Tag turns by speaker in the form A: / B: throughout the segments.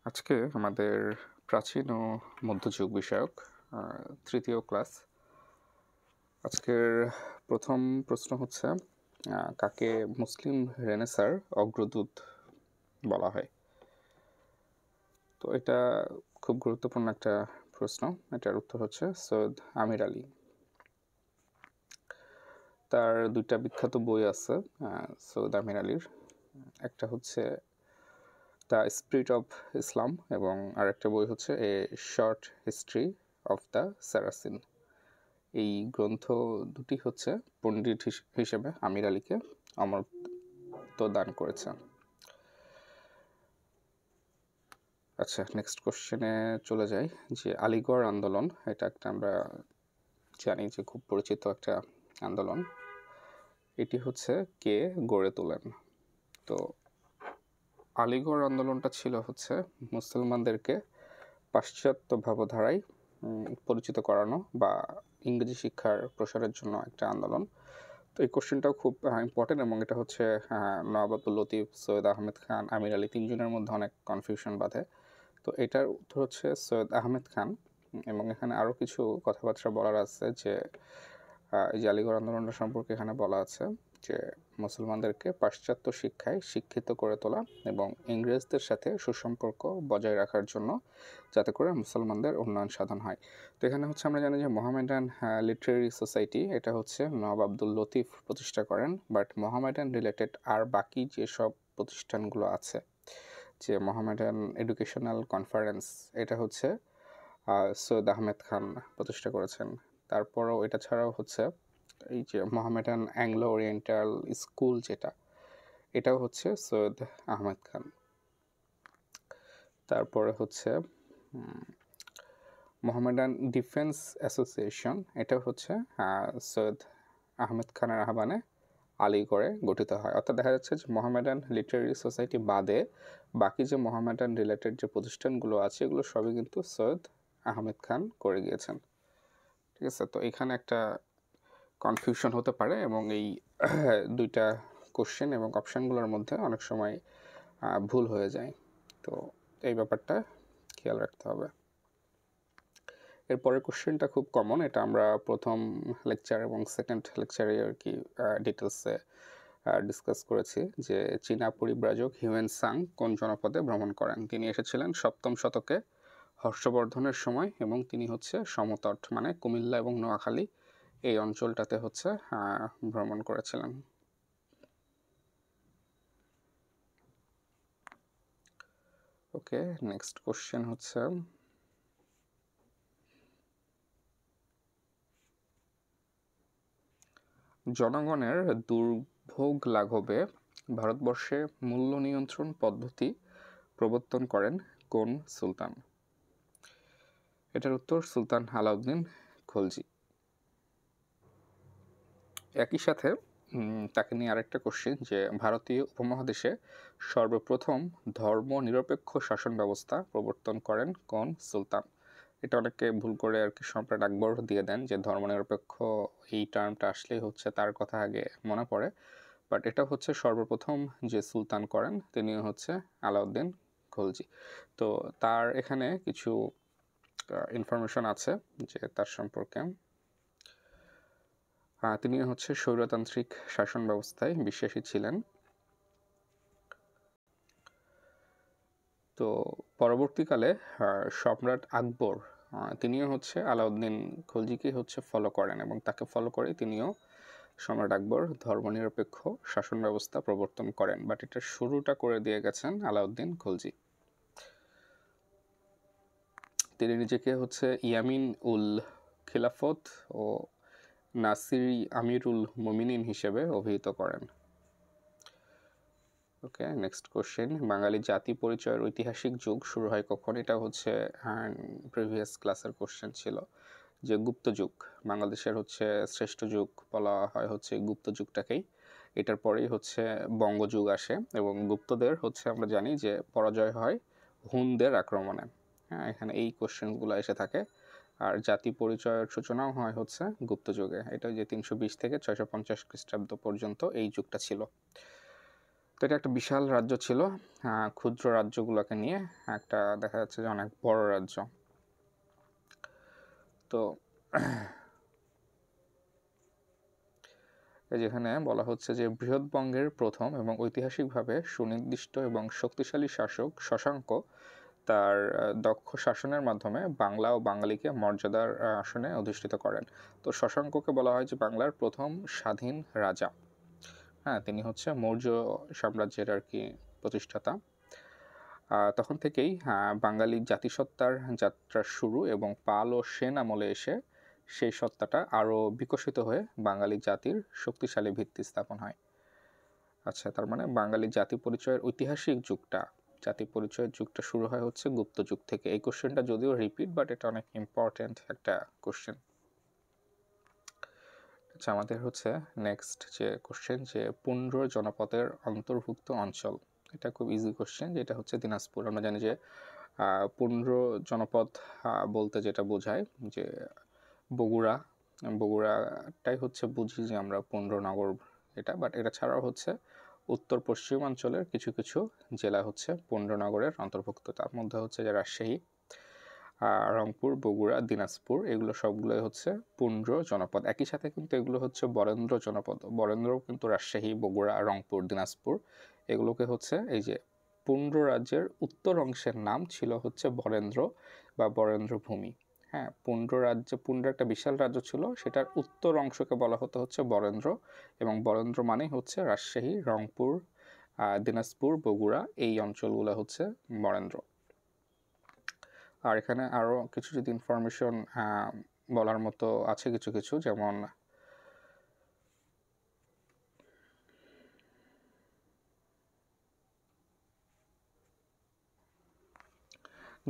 A: আজকে আমাদের প্রাচীন ও মধ্যযুগ বিষয়ক তৃতীয় ক্লাস। আজকের প্রথম প্রশ্ন হচ্ছে কাকে মুসলিম রেনেসাঁর অগ্রদূত বলা হয়? তো এটা খুব গুরুত্বপূর্ণ একটা প্রশ্ন। এটার উত্তর হচ্ছে সৈয়দ আমির আলী। তার দুইটা বিখ্যাত বই আছে সৈয়দ আমির আলীর। একটা হচ্ছে দ্য স্পিরিট অফ ইসলাম এবং আরেকটা বই হচ্ছে a short history of the Saracen. এই গ্রন্থ দুটি হচ্ছে পণ্ডিত হিসেবে আমির আলীকে অমরত্ব দান করেছে। আচ্ছা, নেক্সট কোশ্চেনে চলে যাই যে আলিগড় আন্দোলন, এটা একটা আমরা জানি যে খুব পরিচিত একটা আন্দোলন। এটি হচ্ছে কে গড়ে তোলেন? তো আলিগড় আন্দোলনটা ছিল হচ্ছে মুসলমানদেরকে পাশ্চাত্য ভাবধারায় পরিচিত করানো বা ইংরেজি শিক্ষার প্রসারের জন্য একটা আন্দোলন। তো এই কোশ্চেনটাও খুব ইম্পর্টেন্ট এবং এটা হচ্ছে নওয়াব আব্দুল লতিফ, সৈয়দ আহমেদ খান, আমির আলী তিনজনের মধ্যে অনেক কনফিউশন বাধে। তো এটার উত্তর হচ্ছে সৈয়দ আহমেদ খান। এবং এখানে আরও কিছু কথাবার্তা বলার আছে যে এই যে আলিগড় আন্দোলনটা সম্পর্কে এখানে বলা আছে যে মুসলমানদেরকে পাশ্চাত্য শিক্ষায় শিক্ষিত করে তোলা এবং ইংরেজদের সাথে সুসম্পর্ক বজায় রাখার জন্য যাতে করে মুসলমানদের উন্নয়ন সাধন হয়। তো এখানে হচ্ছে আমরা জানি যে মোহামেডান লিটারেরি সোসাইটি এটা হচ্ছে নওয়াব আব্দুল লতিফ প্রতিষ্ঠা করেন, বাট মোহামেডান রিলেটেড আর বাকি যেসব প্রতিষ্ঠানগুলো আছে, যে মোহামেডান এডুকেশনাল কনফারেন্স, এটা হচ্ছে সৈয়দ আহমেদ খান প্রতিষ্ঠা করেছেন। তারপরেও এটা ছাড়াও হচ্ছে এই যে মোহামেডান অ্যাংলো ওরিয়েন্টাল স্কুল, যেটা এটাও হচ্ছে সৈয়দ আহমেদ খান। তারপরে হচ্ছে মোহামেডান ডিফেন্স অ্যাসোসিয়েশন, এটা হচ্ছে সৈয়দ আহমেদ খানের আহ্বানে আলিগড়ে গঠিত হয়। অর্থাৎ দেখা যাচ্ছে যে মোহামেডান লিটারেরি সোসাইটি বাদে বাকি যে মোহামেডান রিলেটেড যে প্রতিষ্ঠানগুলো আছে এগুলো সবই কিন্তু সৈয়দ আহমেদ খান করে গিয়েছেন। ঠিক আছে, তো এখানে একটা কনফিউশন হতে পারে এবং এই দুইটা কোশ্চেন এবং অপশানগুলোর মধ্যে অনেক সময় ভুল হয়ে যায়। তো এই ব্যাপারটা খেয়াল রাখতে হবে। এরপরের কোশ্চেনটা খুব কমন, এটা আমরা প্রথম লেকচার এবং সেকেন্ড লেকচারে আর কি ডিটেলসে ডিসকাস করেছি যে চীনা পরিব্রাজক হিউয়েন সাং কোন জনপদে ভ্রমণ করেন? তিনি এসেছিলেন 7ম শতকে হর্ষবর্ধনের সময় এবং তিনি হচ্ছে সমতট মানে কুমিল্লা এবং নোয়াখালী এই অঞ্চলটাতে হচ্ছে ভ্রমণ করেছিলেন। ওকে, নেক্সট কোশ্চেন হচ্ছে জনগণের দুর্ভোগ লাঘবে ভারতবর্ষে মূল্য নিয়ন্ত্রণ পদ্ধতি প্রবর্তন করেন কোন সুলতান? এটার উত্তর সুলতান আলাউদ্দিন খলজি। একই সাথে তাকে নিয়ে আরেকটা কোশ্চেন যে ভারতীয় উপমহাদেশে সর্বপ্রথম ধর্ম নিরপেক্ষ শাসন ব্যবস্থা প্রবর্তন করেন কোন সুলতান? এটা অনেকে ভুল করে আর কি সম্রাট আকবর দিয়ে দেন যে ধর্মনিরপেক্ষ এই টার্মটা আসলেই হচ্ছে তার কথা আগে মনে পড়ে, বাট এটা হচ্ছে সর্বপ্রথম যে সুলতান করেন তিনি হচ্ছে আলাউদ্দিন খলজি। তো তার এখানে কিছু ইনফরমেশন আছে যে তার সম্পর্কে। তিনি হচ্ছে স্বৈরতান্ত্রিক শাসন ব্যবস্থায় বিশ্বাসী ছিলেন। তো পরবর্তীকালে সম্রাট আকবর তিনিও হচ্ছে আলাউদ্দিন খলজিকে হচ্ছে ফলো করেন এবং তাকে ফলো করে তিনিও সম্রাট আকবর ধর্মনিরপেক্ষ শাসন ব্যবস্থা প্রবর্তন করেন, বাট এটা শুরুটা করে দিয়ে গেছেন আলাউদ্দিন খলজি। তিনি নিজেকে হচ্ছে ইয়ামিন উল খিলাফত ও নাসিরি আমিরুল মুমিনিন হিসেবে অভিহিত করেন। ওকে, নেক্সট কোশ্চেন বাঙালি জাতি পরিচয়ের ঐতিহাসিক যুগ শুরু হয় কখন? এটা হচ্ছে প্রিভিয়াস ক্লাসের কোশ্চেন ছিল যে গুপ্ত যুগ বাংলাদেশের হচ্ছে শ্রেষ্ঠ যুগ বলা হয় হচ্ছে গুপ্ত যুগটাকেই। এটার পরেই হচ্ছে বঙ্গযুগ আসে এবং গুপ্তদের হচ্ছে আমরা জানি যে পরাজয় হয় হুনদের আক্রমণে। হ্যাঁ, এখানে এই কোশ্চেনগুলো এসে থাকে। আর জাতি পরিচয়ের সূচনাও হয় হচ্ছে গুপ্ত যুগে, এটা যে 320 থেকে 650 খ্রিস্টাব্দ পর্যন্ত এই যুগটা ছিল। তো এটা একটা বিশাল রাজ্য ছিল, ক্ষুদ্র রাজ্যগুলোকে নিয়ে একটা দেখা যাচ্ছে যে অনেক বড় রাজ্য। তো যেখানে বলা হচ্ছে যে বৃহৎবঙ্গের প্রথম এবং ঐতিহাসিকভাবে সুনির্দিষ্ট এবং শক্তিশালী শাসক শশাঙ্ক তার দক্ষ শাসনের মাধ্যমে বাংলা ও বাঙালিকে মর্যাদার আসনে অধিষ্ঠিত করেন। তো শশাঙ্ককে বলা হয় যে বাংলার প্রথম স্বাধীন রাজা। হ্যাঁ, তিনি হচ্ছে মৌর্য সাম্রাজ্যের আর কি প্রতিষ্ঠাতা। তখন থেকেই বাঙালি জাতিসত্তার যাত্রা শুরু এবং পাল ও সেন আমলে এসে সেই সত্তাটা আরও বিকশিত হয়ে বাঙালি জাতির শক্তিশালী ভিত্তি স্থাপন হয়। আচ্ছা, তার মানে বাঙালি জাতি পরিচয়ের ঐতিহাসিক জাতি পরিচয়ের যুগটা শুরু হয় হচ্ছে গুপ্ত যুগ থেকে। এই কোশ্চেনটা যদিও রিপিট, বাট এটা অনেক ইম্পর্টেন্ট একটা কোশ্চেন। আচ্ছা, আমাদের হচ্ছে নেক্সট যে কোশ্চেন, যে পুন্ড্র জনপদের অন্তর্ভুক্ত অঞ্চল। এটা খুব ইজি কোশ্চেন, যেটা হচ্ছে দিনাজপুর। আমরা জানি যে পুন্ড্র জনপদ বলতে যেটা বোঝায় যে বগুড়াটাই হচ্ছে বুঝি যে আমরা পুন্ড্রনগর এটা, বাট এটা ছাড়াও হচ্ছে উত্তর পশ্চিমাঞ্চলের কিছু কিছু জেলা হচ্ছে পুন্ড্রনগরের অন্তর্ভুক্ত। তার মধ্যে হচ্ছে যে রাজশাহী, রংপুর, বগুড়া, দিনাজপুর, এগুলো সবগুলোই হচ্ছে পুন্ড্র জনপদ। একই সাথে কিন্তু এগুলো হচ্ছে বরেন্দ্র জনপদ। বরেন্দ্রও কিন্তু রাজশাহী, বগুড়া, রংপুর, দিনাজপুর, এগুলোকে হচ্ছে এই যে পুন্ড্র রাজ্যের উত্তর অংশের নাম ছিল হচ্ছে বরেন্দ্র বা বরেন্দ্র ভূমি। হ্যাঁ, পুন্ড্র একটা বিশাল রাজ্য ছিল, সেটার উত্তর অংশকে বলা হতো হচ্ছে বরেন্দ্র, এবং বরেন্দ্র মানে হচ্ছে রাজশাহী, রংপুর, দিনাজপুর, বগুড়া, এই অঞ্চলগুলো হচ্ছে বরেন্দ্র। আর এখানে আরও কিছু যদি ইনফরমেশন বলার মতো আছে কিছু কিছু,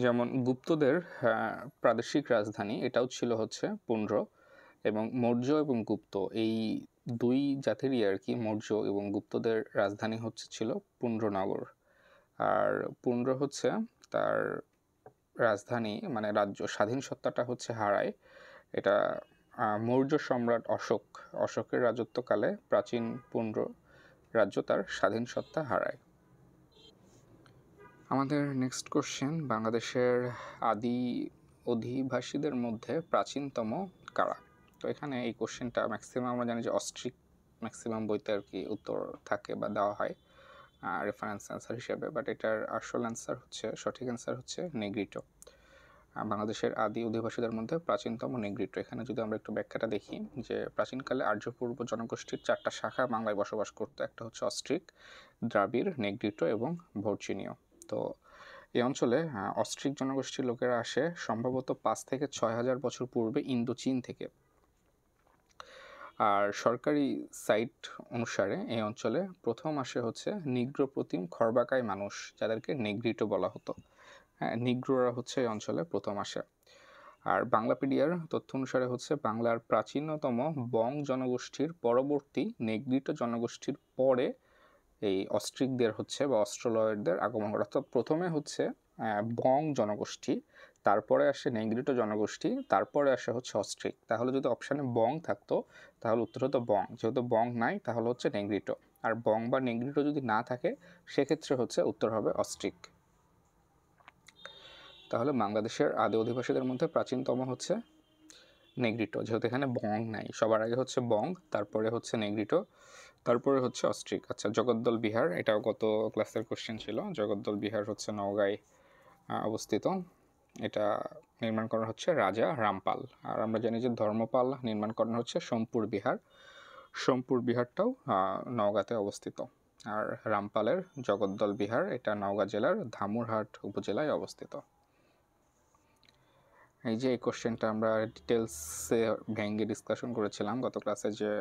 A: যেমন গুপ্তদের প্রাদেশিক রাজধানী এটাও ছিল হচ্ছে পুন্ড্র, এবং মৌর্য এবং গুপ্ত এই দুই জাতিরই আর কি, মৌর্য এবং গুপ্তদের রাজধানী হচ্ছে ছিল পুন্ড্রনগর। আর পুন্ড্র হচ্ছে তার রাজধানী মানে রাজ্য স্বাধীন সত্তাটা হচ্ছে হারায়। এটা মৌর্য সম্রাট অশোকের রাজত্বকালে প্রাচীন পুন্ড্র রাজ্য তার স্বাধীন সত্তা হারায়। আমাদের নেক্সট কোশ্চেন, বাংলাদেশের আদি অধিবাসীদের মধ্যে প্রাচীনতম কারা? তো এখানে এই কোশ্চেনটা ম্যাক্সিমাম আমরা জানি যে অস্ট্রিক ম্যাক্সিমাম বইতে আর কি উত্তর থাকে বা দেওয়া হয় রেফারেন্স অ্যান্সার হিসেবে, বাট এটার আসল অ্যান্সার হচ্ছে, সঠিক অ্যান্সার হচ্ছে নেগ্রিটো। বাংলাদেশের আদি অধিবাসীদের মধ্যে প্রাচীনতম নেগ্রিটো। এখানে যদি আমরা একটু ব্যাখ্যাটা দেখি, যে প্রাচীনকালে আর্য পূর্ব জনগোষ্ঠীর 4টা শাখা বাংলায় বসবাস করতো। একটা হচ্ছে অস্ট্রিক, দ্রাবিড়, নেগ্রিটো এবং ভর্চিনীয়। তো এই অঞ্চলে অস্ট্রিক জনগোষ্ঠীর লোকেরা আসে সম্ভবত 5 থেকে 6,000 বছর পূর্বে ইন্দোচীন থেকে। আর সরকারি সাইট অনুসারে এই অঞ্চলে প্রথম আসে হচ্ছে নিগ্র প্রতিম খর্বাকায় মানুষ, যাদেরকে নেগ্রিটো বলা হতো। হ্যাঁ, নিগ্রোরা হচ্ছে এই অঞ্চলে প্রথম আসে। আর বাংলাপিডিয়ার তথ্য অনুসারে হচ্ছে বাংলার প্রাচীনতম বং জনগোষ্ঠীর পরবর্তী নেগ্রিটো জনগোষ্ঠীর পরে এই অস্ট্রিকদের হচ্ছে বা অস্ট্রোলয়েডদের আগমন ঘটে। অর্থাৎ প্রথমে হচ্ছে বং জনগোষ্ঠী, তারপরে আসে নেগ্রিটো জনগোষ্ঠী, তারপরে আসে হচ্ছে অস্ট্রিক। তাহলে যদি অপশানে বং থাকতো তাহলে উত্তর হতো বং, যেহেতু বং নাই তাহলে হচ্ছে নেগ্রিটো। আর বং বা নেগ্রিটো যদি না থাকে সেক্ষেত্রে হচ্ছে উত্তর হবে অস্ট্রিক। তাহলে বাংলাদেশের আদি অধিবাসীদের মধ্যে প্রাচীনতম হচ্ছে নেগ্রিটো, যেহেতু এখানে বং নাই। সবার আগে হচ্ছে বং, তারপরে হচ্ছে নেগ্রিটো, তারপরে হচ্ছে অস্ট্রিক। আচ্ছা, জগদ্দল বিহার, এটাও গত ক্লাসের কোশ্চেন ছিল। জগদ্দল বিহার হচ্ছে নওগাঁয় অবস্থিত। এটা নির্মাণ করা হচ্ছে রাজা রামপাল। আর আমরা জানি যে ধর্মপাল নির্মাণ করানো হচ্ছে সোমপুর বিহার। সোমপুর বিহারটাও নওগাঁতে অবস্থিত। আর রামপালের জগদ্দল বিহার এটা নওগাঁ জেলার ধামুরহাট উপজেলায় অবস্থিত। এই যে এই কোশ্চেনটা আমরা ডিটেলসে ভেঙে ডিসকাশন করেছিলাম গত ক্লাসে, যে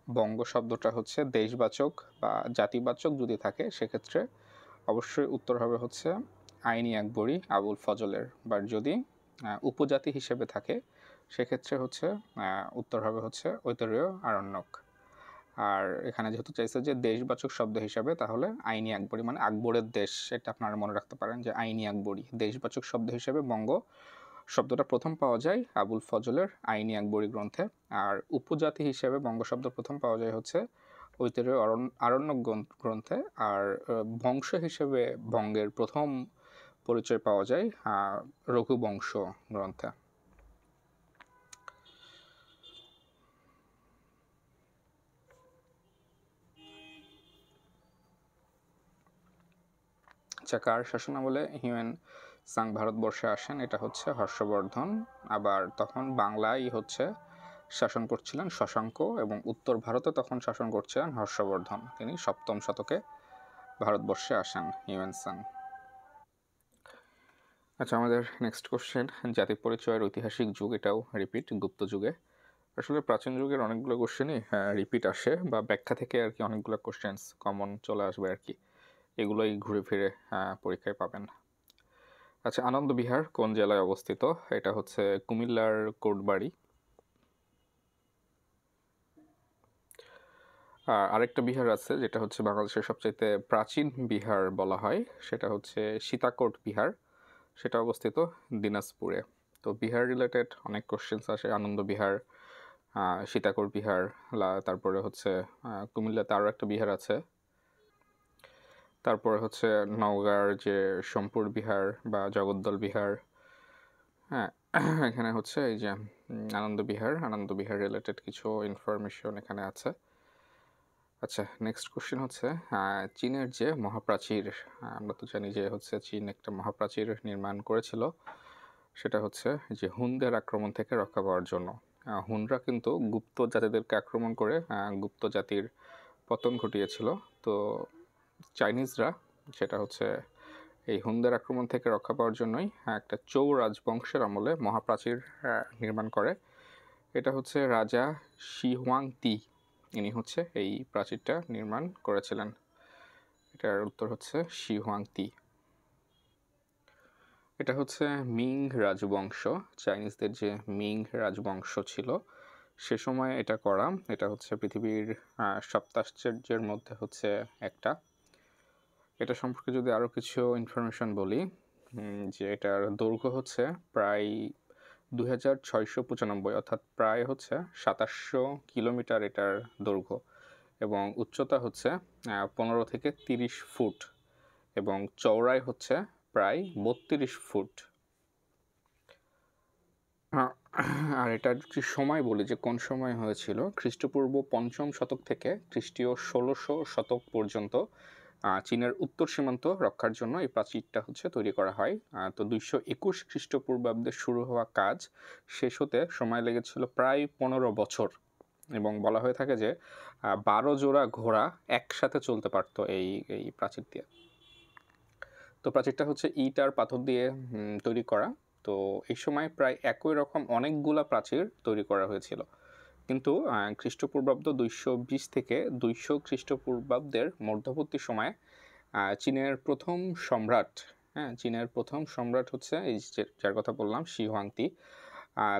A: বঙ্গ শব্দটা হচ্ছে দেশবাচক বা জাতিবাচক যদি থাকে সেক্ষেত্রে অবশ্যই উত্তর হবে হচ্ছে আইনি আকবরী আবুল ফজলের, বা যদি উপজাতি হিসেবে থাকে সেক্ষেত্রে হচ্ছে উত্তর হবে হচ্ছে ঐতরেয় আরণ্যক। আর এখানে যেহেতু চাইছে যে দেশবাচক শব্দ হিসাবে, তাহলে আইনি আকবরী মানে আকবরের দেশ, এটা আপনারা মনে রাখতে পারেন যে আইনি আকবরী। দেশবাচক শব্দ হিসেবে বঙ্গ শব্দটা প্রথম পাওয়া যায় আবুল ফজলের আইনি আকবরী গ্রন্থে। আর উপজাতি হিসেবে বঙ্গ শব্দ প্রথম পাওয়া যায় হচ্ছে ঐতিহ্যের আরণ্যক গ্রন্থে। আর বংশ হিসেবে বঙ্গের প্রথম পরিচয় পাওয়া যায় রঘুবংশ গ্রন্থে। আচ্ছা, কার শাসনামলে হিউয়েন সাং ভারতবর্ষে আসেন? এটা হচ্ছে হর্ষবর্ধন। আবার তখন বাংলায় হচ্ছে শাসন করছিলেন শশাঙ্ক, এবং উত্তর ভারতে তখন শাসন করছিলেন হর্ষবর্ধন। তিনি 7ম শতকে ভারতবর্ষে আসেন হিউয়েন সাং। আচ্ছা, আমাদের নেক্সট কোশ্চেন, জাতি পরিচয়ের ঐতিহাসিক যুগ, এটাও রিপিট, গুপ্ত যুগে। আসলে প্রাচীন যুগের অনেকগুলো কোশ্চেনই রিপিট আসে, বা ব্যাখ্যা থেকে আর কি অনেকগুলো কোশ্চেন্স কমন চলে আসবে আর কি, এগুলোই ঘুরে ফিরে পরীক্ষায় পাবেন। আচ্ছা, আনন্দ বিহার কোন জেলায় অবস্থিত? এটা হচ্ছে কুমিল্লার কোটবাড়ি। আরেকটা বিহার আছে যেটা হচ্ছে বাংলাদেশের সবচাইতে প্রাচীন বিহার বলা হয়, সেটা হচ্ছে সীতাকোট বিহার, সেটা অবস্থিত দিনাজপুরে। তো বিহার রিলেটেড অনেক কোশ্চেন্স আসে, আনন্দ বিহার, সীতাকোট বিহার, তারপরে হচ্ছে কুমিল্লাতে আরও একটা বিহার আছে, তারপরে হচ্ছে নওগাঁর যে সোমপুর বিহার বা জগদ্দল বিহার। হ্যাঁ, এখানে হচ্ছে এই যে আনন্দ বিহার রিলেটেড কিছু ইনফরমেশন এখানে আছে। আচ্ছা, নেক্সট কোশ্চেন হচ্ছে চীনের যে মহাপ্রাচীর, আমরা তো জানি যে হচ্ছে চীন একটা মহাপ্রাচীর নির্মাণ করেছিল, সেটা হচ্ছে যে হুনদের আক্রমণ থেকে রক্ষা পাওয়ার জন্য। হুনরা কিন্তু গুপ্ত জাতিদেরকে আক্রমণ করে গুপ্ত জাতির পতন ঘটিয়েছিল। তো চাইনিজরা সেটা হচ্ছে এই হুনদের আক্রমণ থেকে রক্ষা পাওয়ার জন্যই একটা চৌ রাজবংশের আমলে মহাপ্রাচীর নির্মাণ করে। এটা হচ্ছে রাজা শি হুয়াংতি, ইনি হচ্ছে এই প্রাচীরটা নির্মাণ করেছিলেন। এটার উত্তর হচ্ছে শি হুয়াংতি। এটা হচ্ছে মিং রাজবংশ, চাইনিজদের যে মিং রাজবংশ ছিল সে সময় এটা করা। এটা হচ্ছে পৃথিবীর সপ্তাশ্চর্যের মধ্যে হচ্ছে একটা। এটা সম্পর্কে যদি আরও কিছু ইনফরমেশন বলি, যে এটার দৈর্ঘ্য হচ্ছে প্রায় 2695, অর্থাৎ প্রায় হচ্ছে 2700 কিলোমিটার এটার দৈর্ঘ্য, এবং উচ্চতা হচ্ছে 15 থেকে 30 ফুট, এবং চওড়াই হচ্ছে প্রায় 32 ফুট। আর এটার যে সময় বলি যে কোন সময় হয়েছিল, খ্রিস্টপূর্ব 5ম শতক থেকে খ্রিস্টীয় 1600 শতক পর্যন্ত চীনের উত্তর সীমান্ত রক্ষার জন্য এই প্রাচীরটা হচ্ছে তৈরি করা হয়। তো 221 খ্রিস্টপূর্বাব্দে শুরু হওয়া কাজ শেষ হতে সময় লেগেছিল প্রায় 15 বছর, এবং বলা হয়ে থাকে যে 12 জোড়া ঘোড়া একসাথে চলতে পারতো এই এই প্রাচীর দিয়ে। তো প্রাচীরটা হচ্ছে ইট আর পাথর দিয়ে তৈরি করা। তো এই সময় প্রায় একই রকম অনেকগুলা প্রাচীর তৈরি করা হয়েছিল, কিন্তু খ্রিস্টপূর্বাব্দ 220 থেকে 200 খ্রিস্টপূর্বাব্দের মধ্যবর্তী সময়ে চীনের প্রথম সম্রাট, চীনের প্রথম সম্রাট হচ্ছে এই যার কথা বললাম শি হুয়াংতি,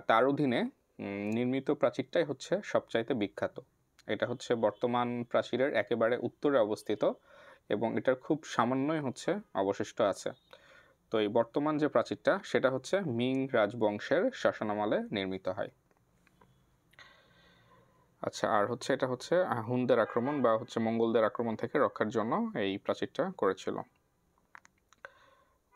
A: তার অধীনে নির্মিত প্রাচীরটাই হচ্ছে সবচাইতে বিখ্যাত। এটা হচ্ছে বর্তমান প্রাচীরের একেবারে উত্তরে অবস্থিত, এবং এটার খুব সামান্যই হচ্ছে অবশিষ্ট আছে। তো এই বর্তমান যে প্রাচীরটা সেটা হচ্ছে মিং রাজবংশের শাসনামলে নির্মিত হয়। আচ্ছা, আর হচ্ছে এটা হচ্ছে হুনদের আক্রমণ বা হচ্ছে মঙ্গলদের আক্রমণ থেকে রক্ষার জন্য এই প্রাচীরটা করেছিল।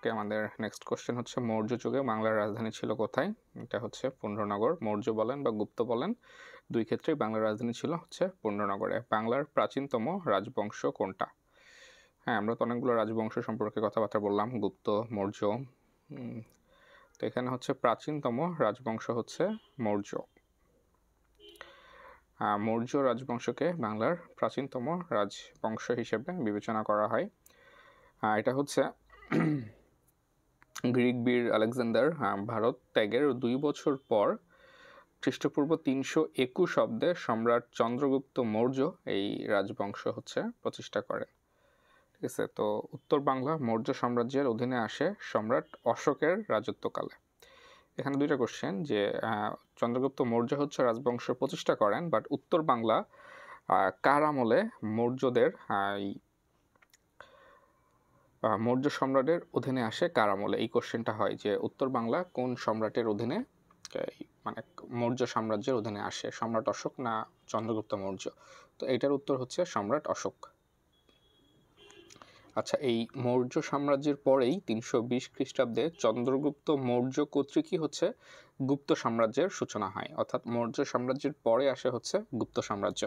A: আমাদের নেক্সট কোশ্চেন হচ্ছে মৌর্য যুগে বাংলার রাজধানী ছিল কোথায়? এটা হচ্ছে পুণ্ড্রনগর। মৌর্য বলেন বা গুপ্ত বলেন, দুই ক্ষেত্রেই বাংলার রাজধানী ছিল হচ্ছে পুণ্ড্রনগরে। বাংলার প্রাচীনতম রাজবংশ কোনটা? হ্যাঁ, আমরা তো অনেকগুলো রাজবংশ সম্পর্কে কথাবার্তা বললাম, গুপ্ত, মৌর্য। তো এখানে হচ্ছে প্রাচীনতম রাজবংশ হচ্ছে মৌর্য। মৌর্য রাজবংশকে বাংলার প্রাচীনতম রাজবংশ হিসেবে বিবেচনা করা হয়। এটা হচ্ছে গ্রিক বীর আলেকজান্ডার ভারত ত্যাগের 2 বছর পর খ্রিস্টপূর্ব 321 অব্দে সম্রাট চন্দ্রগুপ্ত মৌর্য এই রাজবংশ হচ্ছে প্রতিষ্ঠা করেন। ঠিক আছে, তো উত্তর বাংলা মৌর্য সাম্রাজ্যের অধীনে আসে সম্রাট অশোকের রাজত্বকালে। এখানে দুইটা কোশ্চেন, যে চন্দ্রগুপ্ত মৌর্য হচ্ছে রাজবংশ প্রতিষ্ঠা করেন, বাট উত্তর বাংলা কার আমলে মৌর্যদের মৌর্য সম্রাটের অধীনে আসে কার আমলে, এই কোশ্চেনটা হয় যে উত্তর বাংলা কোন সম্রাটের অধীনে, মানে মৌর্য সাম্রাজ্যের অধীনে আসে, সম্রাট অশোক না চন্দ্রগুপ্ত মৌর্য। তো এটার উত্তর হচ্ছে সম্রাট অশোক। আচ্ছা, এই মৌর্য সাম্রাজ্যের পরেই 320 খ্রিস্টাব্দে চন্দ্রগুপ্ত মৌর্য কর্তৃকই হচ্ছে গুপ্ত সাম্রাজ্যের সূচনা হয়, অর্থাৎ মৌর্য সাম্রাজ্যের পরে আসে হচ্ছে গুপ্ত সাম্রাজ্য।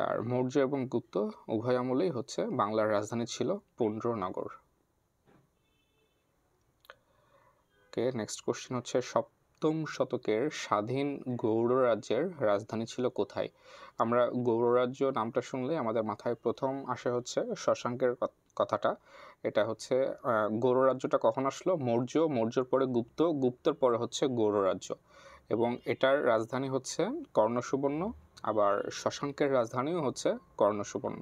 A: আর মৌর্য এবং গুপ্ত উভয় আমলেই হচ্ছে বাংলার রাজধানী ছিল পুন্ড্রনগর। ওকে, নেক্সট কোশ্চেন হচ্ছে সপ্তম শতকের স্বাধীন গৌড় রাজ্যের রাজধানী ছিল কোথায়? আমরা গৌড় রাজ্য নামটা শুনলে আমাদের মাথায় প্রথম আসে হচ্ছে শশাঙ্কের কথাটা। এটা হচ্ছে গৌড় রাজ্যটা কখন আসলো? মৌর্যর পরে গুপ্ত, গুপ্তর পরে হচ্ছে গৌড় রাজ্য, এবং এটার রাজধানী হচ্ছে কর্ণসুবর্ণ। আবার শশাঙ্কের রাজধানীও হচ্ছে কর্ণসুবর্ণ,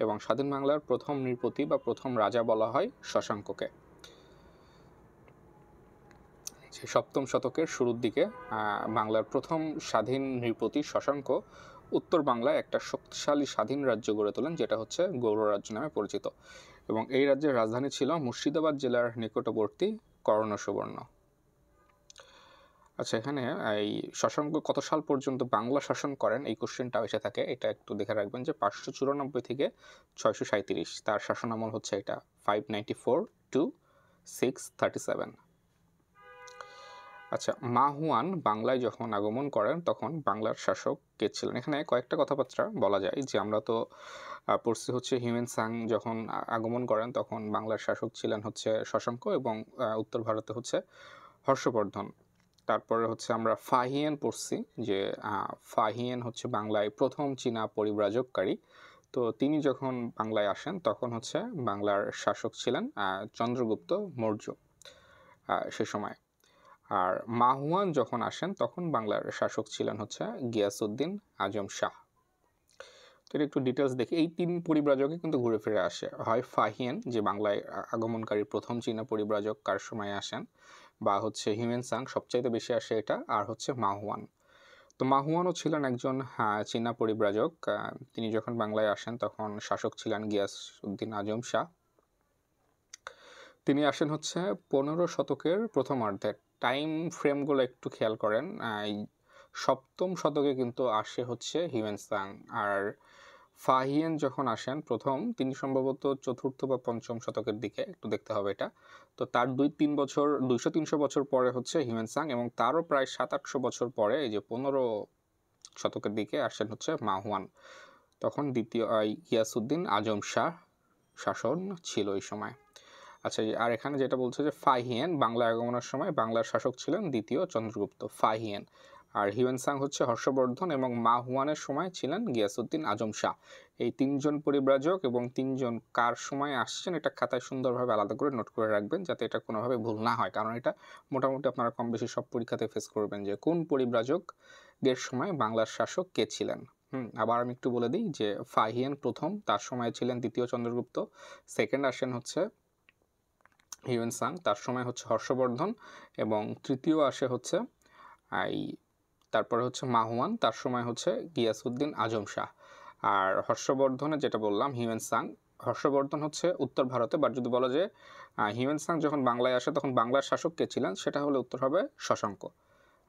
A: এবং স্বাধীন বাংলার প্রথম নৃপতি বা প্রথম রাজা বলা হয় শশাঙ্ককে। সপ্তম শতকের শুরুর দিকে বাংলার প্রথম স্বাধীন নৃপতি শশাঙ্ক উত্তর বাংলায় একটা শক্তিশালী স্বাধীন রাজ্য গড়ে তোলেন, যেটা হচ্ছে গৌড় রাজ্য নামে পরিচিত, এবং এই রাজ্যের রাজধানী ছিল মুর্শিদাবাদ জেলার নিকটবর্তী কর্ণসুবর্ণ। আচ্ছা, এখানে এই শশাঙ্ক কত সাল পর্যন্ত বাংলা শাসন করেন এই কোশ্চেনটা এসে থাকে, এটা একটু দেখে রাখবেন যে 594 থেকে 637 তার শাসনামল হচ্ছে এটা, 594 to 637। আচ্ছা, মা হুয়ান বাংলায় যখন আগমন করেন তখন বাংলার শাসক কে ছিলেন? এখানে কয়েকটা কথাবার্তা বলা যায় যে আমরা তো পড়ছি হচ্ছে হিউয়েন সাং যখন আগমন করেন তখন বাংলার শাসক ছিলেন হচ্ছে শশাঙ্ক, এবং উত্তর ভারতে হচ্ছে হর্ষবর্ধন। তারপরে হচ্ছে আমরা ফাহিয়েন পড়ছি যে ফাহিয়েন হচ্ছে বাংলায় প্রথম চীনা পরিব্রাজককারী। তো তিনি যখন বাংলায় আসেন তখন হচ্ছে বাংলার শাসক ছিলেন চন্দ্রগুপ্ত মৌর্য সে সময়। আর মা হুয়ান যখন আসেন তখন বাংলার শাসক ছিলেন হচ্ছে গিয়াসউদ্দিন আজম শাহ। তো এটা একটু ডিটেলস দেখি। এই তিন পরিব্রাজকে কিন্তু ঘুরে ফিরে আসে, হয় ফাহিয়েন যে বাংলায় আগমনকারী প্রথম চীনা পরিব্রাজক কার সময় আসেন, বা হচ্ছে হিউয়েন সাং সবচাইতে বেশি আসে এটা, আর হচ্ছে মা হুয়ান। তো মা হুয়ানও ছিলেন একজন চীনা পরিব্রাজক। তিনি যখন বাংলায় আসেন তখন শাসক ছিলেন গিয়াসউদ্দিন আজম শাহ। তিনি আসেন হচ্ছে 15 শতকের প্রথমার্ধে। টাইম ফ্রেমগুলো একটু খেয়াল করেন, এই সপ্তম শতকে কিন্তু আসে হচ্ছে হিউয়েন সাং, আর ফাহিয়েন যখন আসেন প্রথম তিনি সম্ভবত চতুর্থ বা পঞ্চম শতকের দিকে, একটু দেখতে হবে এটা। তো তার 200-300 বছর পরে হচ্ছে হিউয়েন সাং, এবং তারও প্রায় 700-800 বছর পরে এই যে 15 শতকের দিকে আসেন হচ্ছে মা হুয়ান। তখন দ্বিতীয় গিয়াসউদ্দিন আজম শাহ শাসন ছিল এই সময়। আচ্ছা, আর এখানে যেটা বলছে যে ফাহিয়েন বাংলা আগমনের সময় বাংলার শাসক ছিলেন দ্বিতীয় চন্দ্রগুপ্ত, ফাহিয়েন। আর হিউয়েন সাং হচ্ছে হর্ষবর্ধন, এবং মা হুয়ানের সময় ছিলেন গিয়াসউদ্দিন আজম শাহ। এই তিনজন পরিব্রাজক এবং তিনজন কার সময় আসছেন এটা খাতায় সুন্দরভাবে আলাদা করে নোট করে রাখবেন, যাতে এটা কোনোভাবে ভুল না হয়, কারণ এটা মোটামুটি আপনারা কম বেশি সব পরীক্ষাতে ফেস করবেন যে কোন পরিব্রাজকের সময় বাংলার শাসক কে ছিলেন। আবার আমি একটু বলে দিই যে ফাহিয়েন প্রথম, তার সময় ছিলেন দ্বিতীয় চন্দ্রগুপ্ত। সেকেন্ড আসেন হচ্ছে হিউয়েন সাং, তার সময় হচ্ছে হর্ষবর্ধন, এবং তৃতীয় আসে হচ্ছে তারপরে হচ্ছে মা হুয়ান, তার সময় হচ্ছে গিয়াসউদ্দিন আজম শাহ। আর হর্ষবর্ধনে যেটা বললাম হিউয়েন সাং, হর্ষবর্ধন হচ্ছে উত্তর ভারতে, বা যদি বলা যায় হিউয়েন সাং যখন বাংলায় আসে তখন বাংলার শাসক কে ছিলেন সেটা হলে উত্তর হবে শশাঙ্ক।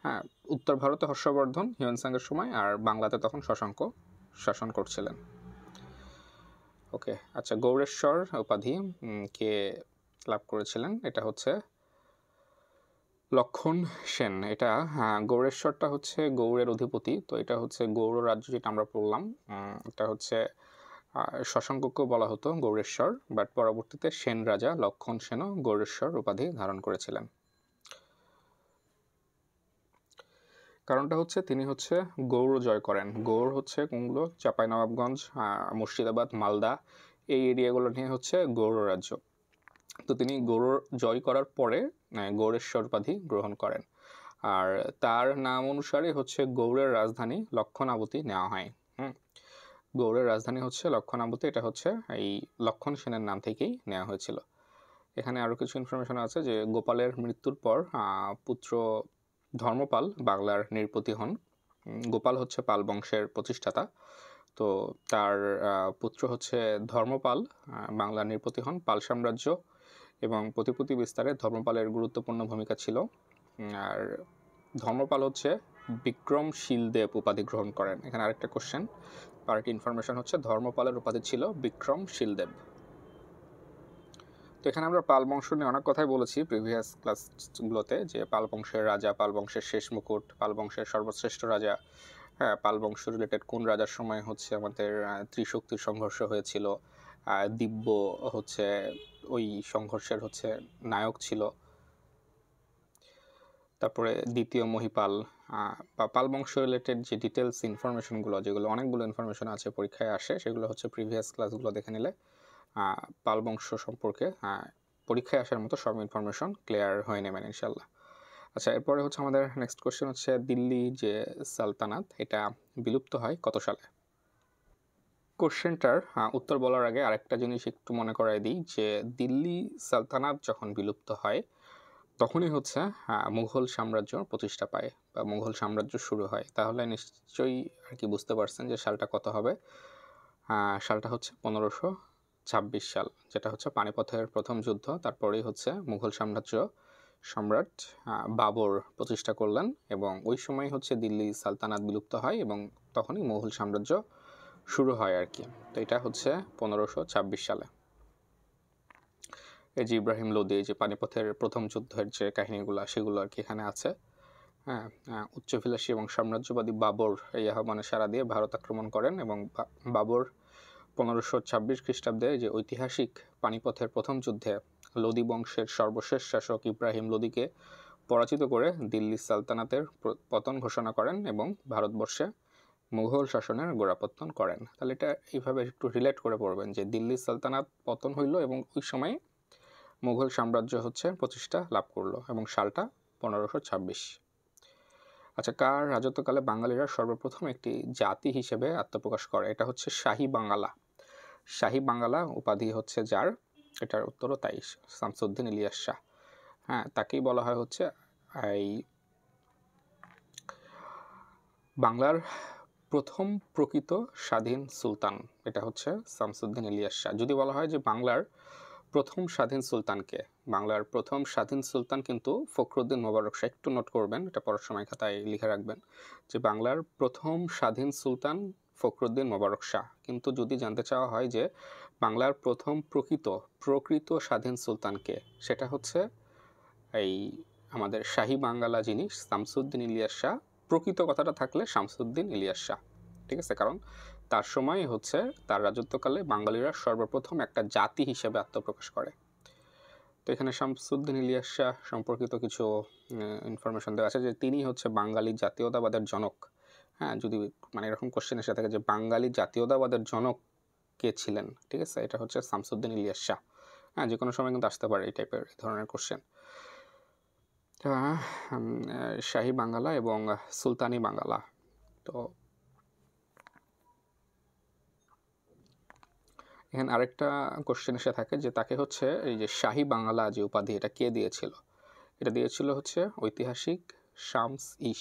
A: হ্যাঁ, উত্তর ভারতে হর্ষবর্ধন হিউয়েন সাংয়ের সময়, আর বাংলাতে তখন শশাঙ্ক শাসন করছিলেন। ওকে, আচ্ছা, গৌড়েশ্বর উপাধি কে লাভ করেছিলেন? এটা হচ্ছে লক্ষণ সেন। এটা গৌড়েশ্বরটা হচ্ছে গৌড়ের অধিপতি, তো এটা হচ্ছে গৌড় রাজ্য যেটা আমরা পড়লাম, এটা হচ্ছে শশাঙ্ককেও বলা হতো গৌড়েশ্বর, বাট পরবর্তীতে সেন রাজা লক্ষণ সেনও গৌড়েশ্বর উপাধি ধারণ করেছিলেন। কারণটা হচ্ছে তিনি হচ্ছে গৌড় জয় করেন। গৌড় হচ্ছে কোনগুলো? চাঁপাইনবাবগঞ্জ, মুর্শিদাবাদ, মালদা, এই এরিয়াগুলো নিয়ে হচ্ছে গৌড় রাজ্য। তো তিনি গৌড় জয় করার পরে গৌড়েশ্বর উপাধি গ্রহণ করেন, আর তার নাম অনুসারে হচ্ছে গৌড়ের রাজধানী লক্ষণাবতী নেওয়া হয়। গৌড়ের রাজধানী হচ্ছে লক্ষণাবতী, এটা হচ্ছে এই লক্ষণ সেনের নাম থেকেই নেওয়া হয়েছিল। এখানে আরও কিছু ইনফরমেশন আছে যে গোপালের মৃত্যুর পর পুত্র ধর্মপাল বাংলার নৃপতি হন। গোপাল হচ্ছে পাল বংশের প্রতিষ্ঠাতা, তো তার পুত্র হচ্ছে ধর্মপাল বাংলার নৃপতি হন। পাল সাম্রাজ্য এবং প্রতিপত্তি বিস্তারে ধর্মপালের গুরুত্বপূর্ণ ভূমিকা ছিল। আর ধর্মপাল হচ্ছে বিক্রমশীল দেব উপাধি গ্রহণ করেন? এখানে আরেকটা কোশ্চেন, আরেকটি ইনফরমেশন হচ্ছে ধর্মপালের উপাধি ছিল বিক্রমশীল দেব। তো এখানে আমরা পাল বংশ নিয়ে অনেক কথাই বলেছি প্রিভিয়াস ক্লাসগুলোতে, যে পাল বংশের রাজা, পাল বংশের শেষ মুকুট, পাল বংশের সর্বশ্রেষ্ঠ রাজা, হ্যাঁ, পাল বংশ রিলেটেড কোন রাজার সময় হচ্ছে আমাদের ত্রিশক্তির সংঘর্ষ হয়েছিল, দিব্য হচ্ছে ওই সংঘর্ষের হচ্ছে নায়ক ছিল। তারপরে দ্বিতীয় মহিপাল বা পাল বংশ রিলেটেড যে ডিটেলস ইনফরমেশনগুলো, যেগুলো অনেকগুলো ইনফরমেশন আছে পরীক্ষায় আসে, সেগুলো হচ্ছে প্রিভিয়াস ক্লাসগুলো দেখে নিলে পাল বংশ সম্পর্কে পরীক্ষায় আসার মতো সব ইনফরমেশন ক্লিয়ার হয়ে নেবেন ইনশাল্লাহ। আচ্ছা, এরপরে হচ্ছে আমাদের নেক্সট কোশ্চেন হচ্ছে দিল্লি যে সালতানাত এটা বিলুপ্ত হয় কত সালে? কোশ্চেনটার উত্তর বলার আগে আরেকটা জিনিস একটু মনে করাই দিই, যে দিল্লি সালতানাত যখন বিলুপ্ত হয় তখনই হচ্ছে মুঘল সাম্রাজ্য প্রতিষ্ঠা পায় বা মুঘল সাম্রাজ্য শুরু হয়। তাহলে নিশ্চয়ই আর কি বুঝতে পারছেন যে সালটা কত হবে। সালটা হচ্ছে 1526 সাল, যেটা হচ্ছে পানিপথের প্রথম যুদ্ধ। তারপরেই হচ্ছে মুঘল সাম্রাজ্য সম্রাট বাবর প্রতিষ্ঠা করলেন, এবং ওই সময় হচ্ছে দিল্লি সালতানাত বিলুপ্ত হয় এবং তখনই মুঘল সাম্রাজ্য শুরু হয় আর কি। তো এটা হচ্ছে 1526 সালে। এই যে ইব্রাহিম লোদি, যে পানিপথের প্রথম যুদ্ধের যে কাহিনীগুলো সেগুলো আর কি এখানে আছে। হ্যাঁ, উচ্চাভিলাষী এবং সাম্রাজ্যবাদী বাবর এই আহ্বানে সাড়া দিয়ে ভারত আক্রমণ করেন, এবং বাবর 1526 খ্রিস্টাব্দে যে ঐতিহাসিক পানিপথের প্রথম যুদ্ধে লোদি বংশের সর্বশেষ শাসক ইব্রাহিম লোদিকে পরাজিত করে দিল্লি সালতানাতের পতন ঘোষণা করেন এবং ভারতবর্ষে মুঘল শাসনের গোড়াপত্তন করেন। তাহলে এটা এইভাবে একটু রিলেট করে পড়বেন যে দিল্লি সালতানাত পতন হইল এবং ওই সময় মুঘল সাম্রাজ্য হচ্ছে প্রতিষ্ঠা লাভ করলো, এবং সালটা 1526। আচ্ছা, কার রাজত্বকালে বাঙালিরা সর্বপ্রথম একটি জাতি হিসেবে আত্মপ্রকাশ করে? এটা হচ্ছে শাহী বাঙ্গালা। শাহী বাঙ্গালা উপাধি হচ্ছে যার, এটার উত্তরও তাই, শামসুদ্দিন ইলিয়াস শাহ। হ্যাঁ, তাকেই বলা হয় হচ্ছে এই বাংলার প্রথম প্রকৃত স্বাধীন সুলতান। এটা হচ্ছে শামসুদ্দিন ইলিয়াস শাহ। যদি বলা হয় যে বাংলার প্রথম স্বাধীন সুলতানকে, বাংলার প্রথম স্বাধীন সুলতান কিন্তু ফখরুদ্দিন মোবারক শাহ। একটু নোট করবেন, এটা পড়ার সময় খাতায় লিখে রাখবেন যে বাংলার প্রথম স্বাধীন সুলতান ফখরুদ্দিন মোবারক শাহ। কিন্তু যদি জানতে চাওয়া হয় যে বাংলার প্রথম প্রকৃত স্বাধীন সুলতানকে, সেটা হচ্ছে এই আমাদের শাহী বাঙ্গালা যিনি শামসুদ্দিন ইলিয়াস শাহ। প্রকৃত কথাটা থাকলে শামসুদ্দিন ইলিয়াস শাহ, ঠিক আছে? কারণ তার সময় হচ্ছে তার রাজত্বকালে বাঙালিরা সর্বপ্রথম একটা জাতি হিসেবে আত্মপ্রকাশ করে। তো এখানে শামসুদ্দিন ইলিয়াস শাহ সম্পর্কিত কিছু ইনফরমেশন দেওয়া আছে যে তিনি হচ্ছে বাঙালি জাতীয়তাবাদের জনক। হ্যাঁ, যদি মানে এরকম কোশ্চেন এসে থাকে যে বাঙালি জাতীয়তাবাদের জনক কে ছিলেন, ঠিক আছে, এটা হচ্ছে শামসুদ্দিন ইলিয়াস শাহ। হ্যাঁ, যে কোনো সময় কিন্তু আসতে পারে এই টাইপের এই ধরনের কোশ্চেন। শাহী বাঙ্গালা এবং সুলতানি বাঙ্গালা। তো এখানে আরেকটা কোশ্চেন এসে থাকে যে তাকে হচ্ছে এই যে শাহী বাঙ্গালা যে উপাধি, এটা কে দিয়েছিল? এটা দিয়েছিল হচ্ছে ঐতিহাসিক শামস ই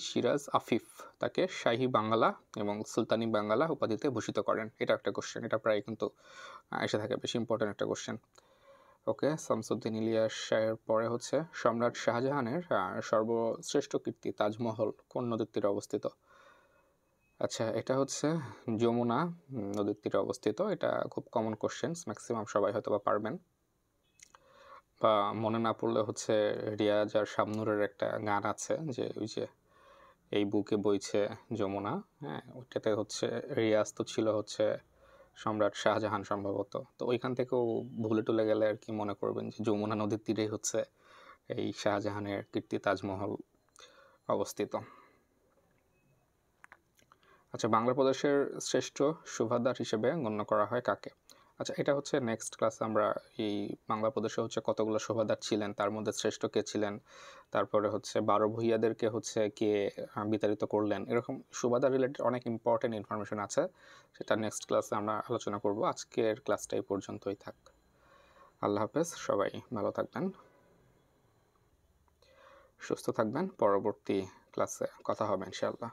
A: সিরাজ আফিফ। তাকে শাহী বাঙ্গালা এবং সুলতানি বাঙ্গালা উপাধিতে ভূষিত করেন। এটা একটা কোশ্চেন, এটা প্রায় কিন্তু এসে থাকে, বেশি ইম্পর্টেন্ট একটা কোশ্চেন। ওকে, শামসুদ্দিন ইলিয়াস শাহের পরে হচ্ছে সম্রাট শাহজাহানের সর্বশ্রেষ্ঠ কীর্তি তাজমহল কোন নদীর তীরে অবস্থিত? আচ্ছা, এটা হচ্ছে যমুনা নদীর তীরে অবস্থিত। এটা খুব কমন কোশ্চেন, ম্যাক্সিমাম সবাই হয়তো বা পারবেন, বা মনে না পড়লে হচ্ছে রিয়াজ আর শাবনুরের একটা গান আছে যে ওই যে এই বুকে বইছে যমুনা। হ্যাঁ, ওইটাতে হচ্ছে রিয়াজ তো ছিল হচ্ছে সম্রাট শাহজাহান সম্ভবত। তো ওইখান থেকেও ভুলে টুলে গেলে আর কি মনে করবেন যে যমুনা নদীর তীরেই হচ্ছে এই শাহজাহানের কীর্তি তাজমহল অবস্থিত। আচ্ছা, বাংলা প্রদেশের শ্রেষ্ঠ সুবাহদার হিসেবে গণ্য করা হয় কাকে? আচ্ছা, এটা হচ্ছে নেক্সট ক্লাসে আমরা এই বাংলা প্রদেশে হচ্ছে কতগুলো সুবাহদার ছিলেন, তার মধ্যে শ্রেষ্ঠ কে ছিলেন, তারপরে হচ্ছে 12 ভূঁইয়াদেরকে হচ্ছে কে বিতাড়িত করলেন, এরকম সুবাহদার রিলেটেড অনেক ইম্পর্টেন্ট ইনফরমেশন আছে, সেটা নেক্সট ক্লাসে আমরা আলোচনা করব। আজকের ক্লাসটা এই পর্যন্তই থাক। আল্লাহ হাফেজ, সবাই ভালো থাকবেন, সুস্থ থাকবেন। পরবর্তী ক্লাসে কথা হবে ইনশাআল্লাহ।